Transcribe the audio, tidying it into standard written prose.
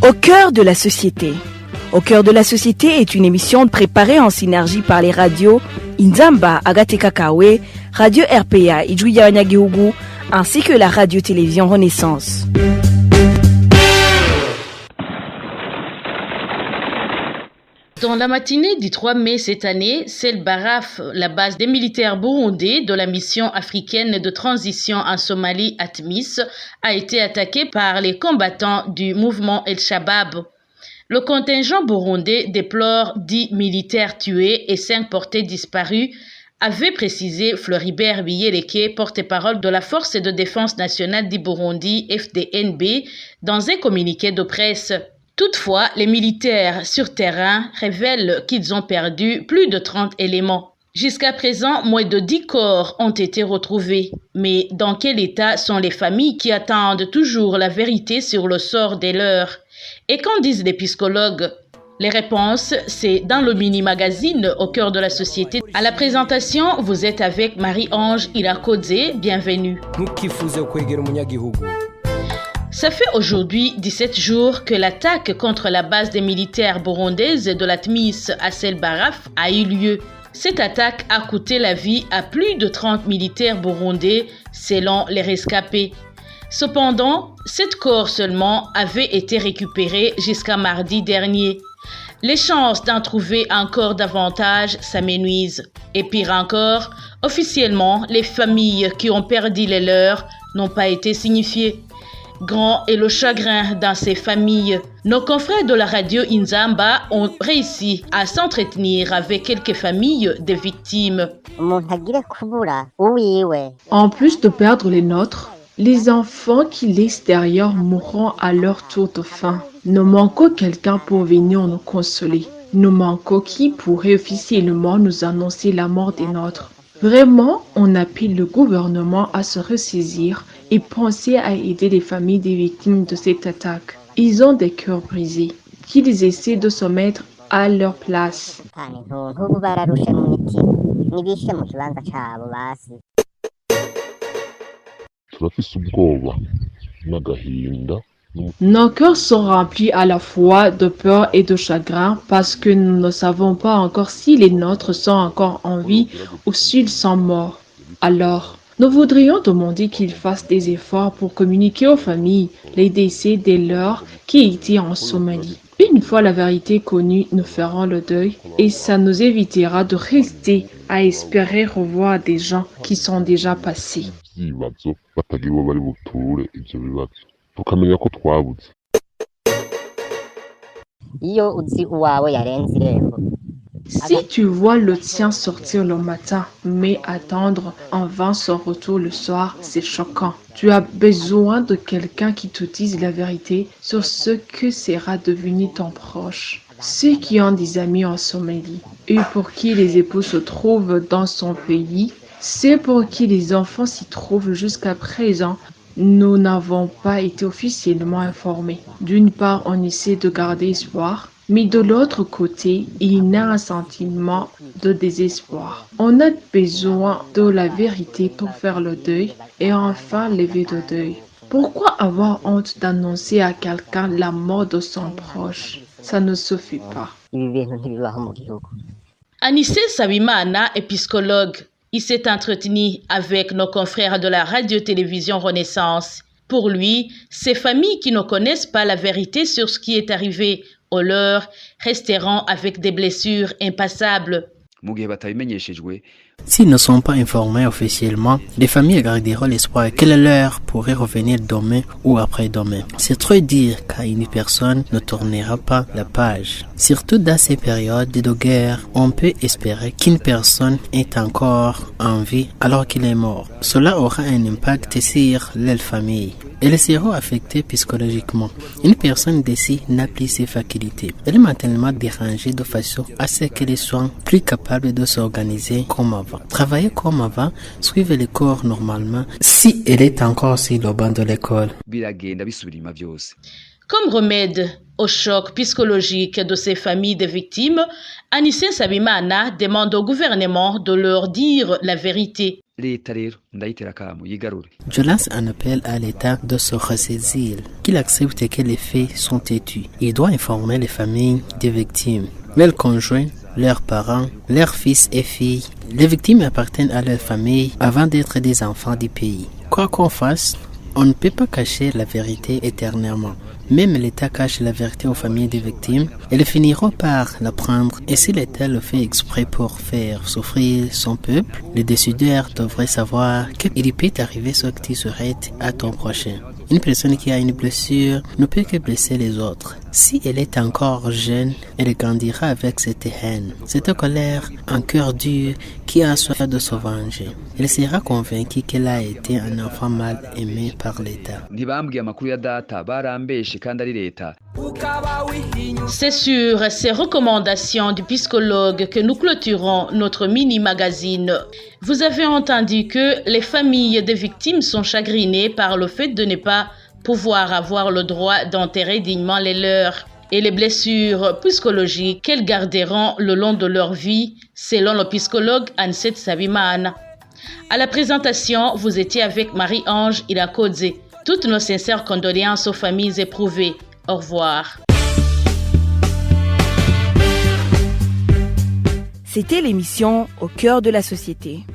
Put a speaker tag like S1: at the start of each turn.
S1: Au cœur de la société. Au cœur de la société est une émission préparée en synergie par les radios Inzamba, Agatekakawe, Radio RPA, Ijuya Wanyagihugu, ainsi que la radio-télévision Renaissance.
S2: Dans la matinée du 3 mai cette année, Sel Baraf, la base des militaires burundais de la mission africaine de transition en Somalie ATMIS, a été attaquée par les combattants du mouvement El-Shabaab. Le contingent burundais déplore 10 militaires tués et 5 portés disparus, avait précisé Floribert Biyeleke, porte-parole de la Force de défense nationale du Burundi, FDNB, dans un communiqué de presse. Toutefois, les militaires sur terrain révèlent qu'ils ont perdu plus de 30 éléments. Jusqu'à présent, moins de 10 corps ont été retrouvés. Mais dans quel état sont les familles qui attendent toujours la vérité sur le sort des leurs? Et qu'en disent les psychologues? Les réponses, c'est dans le mini-magazine Au cœur de la société. À la présentation, vous êtes avec Marie-Ange Irakodze. Bienvenue. Ça fait aujourd'hui 17 jours que l'attaque contre la base des militaires burundaises de l'ATMIS à Sel Baraf a eu lieu. Cette attaque a coûté la vie à plus de 30 militaires burundais selon les rescapés. Cependant, 7 corps seulement avaient été récupérés jusqu'à mardi dernier. Les chances d'en trouver encore davantage s'amenuisent. Et pire encore, officiellement, les familles qui ont perdu les leurs n'ont pas été signifiées. Grand est le chagrin dans ces familles. Nos confrères de la radio Inzamba ont réussi à s'entretenir avec quelques familles des victimes.
S3: En plus de perdre les nôtres, les enfants qui laissent derrière mourront à leur tour de faim. Nous manquons quelqu'un pour venir nous consoler. Nous manquons qui pourrait officiellement nous annoncer la mort des nôtres. Vraiment, on appelle le gouvernement à se ressaisir et penser à aider les familles des victimes de cette attaque. Ils ont des cœurs brisés, qu'ils essaient de se mettre à leur place. Nos cœurs sont remplis à la fois de peur et de chagrin parce que nous ne savons pas encore si les nôtres sont encore en vie ou s'ils sont morts. Alors, nous voudrions demander qu'ils fassent des efforts pour communiquer aux familles les décès des leurs qui étaient en Somalie. Une fois la vérité connue, nous ferons le deuil et ça nous évitera de rester à espérer revoir des gens qui sont déjà passés. Si tu vois le tien sortir le matin, mais attendre en vain son retour le soir, c'est choquant. Tu as besoin de quelqu'un qui te dise la vérité sur ce que sera devenu ton proche. Ceux qui ont des amis en Somalie et pour qui les époux se trouvent dans son pays, ceux pour qui les enfants s'y trouvent jusqu'à présent, nous n'avons pas été officiellement informés. D'une part, on essaie de garder espoir, mais de l'autre côté, il y a un sentiment de désespoir. On a besoin de la vérité pour faire le deuil et enfin lever le deuil. Pourquoi avoir honte d'annoncer à quelqu'un la mort de son proche? Ça ne se fait pas.
S2: Anissé Sabimana est psychologue. Il s'est entretenu avec nos confrères de la radio-télévision Renaissance. Pour lui, ces familles qui ne connaissent pas la vérité sur ce qui est arrivé aux leurs resteront avec des blessures impassables.
S4: S'ils ne sont pas informés officiellement, les familles garderont l'espoir que le leur pourrait revenir demain ou après-demain. C'est trop dire qu'une personne ne tournera pas la page. Surtout dans ces périodes de guerre, on peut espérer qu'une personne est encore en vie alors qu'il est mort. Cela aura un impact sur leur famille. Elle sera affectée psychologiquement. Une personne d'ici n'a plus ses facultés. Elle est mentalement dérangée de façon à ce qu'elle soit plus capable de s'organiser comme avant. Travailler comme avant, suivre les cours normalement, si elle est encore sur le banc de l'école.
S2: Comme remède au choc psychologique de ces familles de victimes, Anissé Sabimana demande au gouvernement de leur dire la vérité.
S4: Je lance un appel à l'État de se ressaisir, qu'il accepte que les faits sont têtus. Il doit informer les familles des victimes, leurs conjoints, leurs parents, leurs fils et filles. Les victimes appartiennent à leur famille avant d'être des enfants du pays. Quoi qu'on fasse, on ne peut pas cacher la vérité éternellement. Même l'État cache la vérité aux familles des victimes, elles finiront par l'apprendre. Et si l'État le fait exprès pour faire souffrir son peuple, les décideurs devraient savoir qu'il peut arriver ce qui serait à ton prochain. Une personne qui a une blessure ne peut que blesser les autres. Si elle est encore jeune, elle grandira avec cette haine, cette colère, un cœur dur qui a soif de se venger. Elle sera convaincue qu'elle a été un enfant mal aimé par l'État.
S2: C'est sur ces recommandations du psychologue que nous clôturons notre mini-magazine. Vous avez entendu que les familles des victimes sont chagrinées par le fait de ne pas pouvoir avoir le droit d'enterrer dignement les leurs et les blessures psychologiques qu'elles garderont le long de leur vie, selon le psychologue Anset Sabiman. À la présentation, vous étiez avec Marie-Ange Ilakodze. Toutes nos sincères condoléances aux familles éprouvées. Au revoir.
S1: C'était l'émission Au cœur de la société.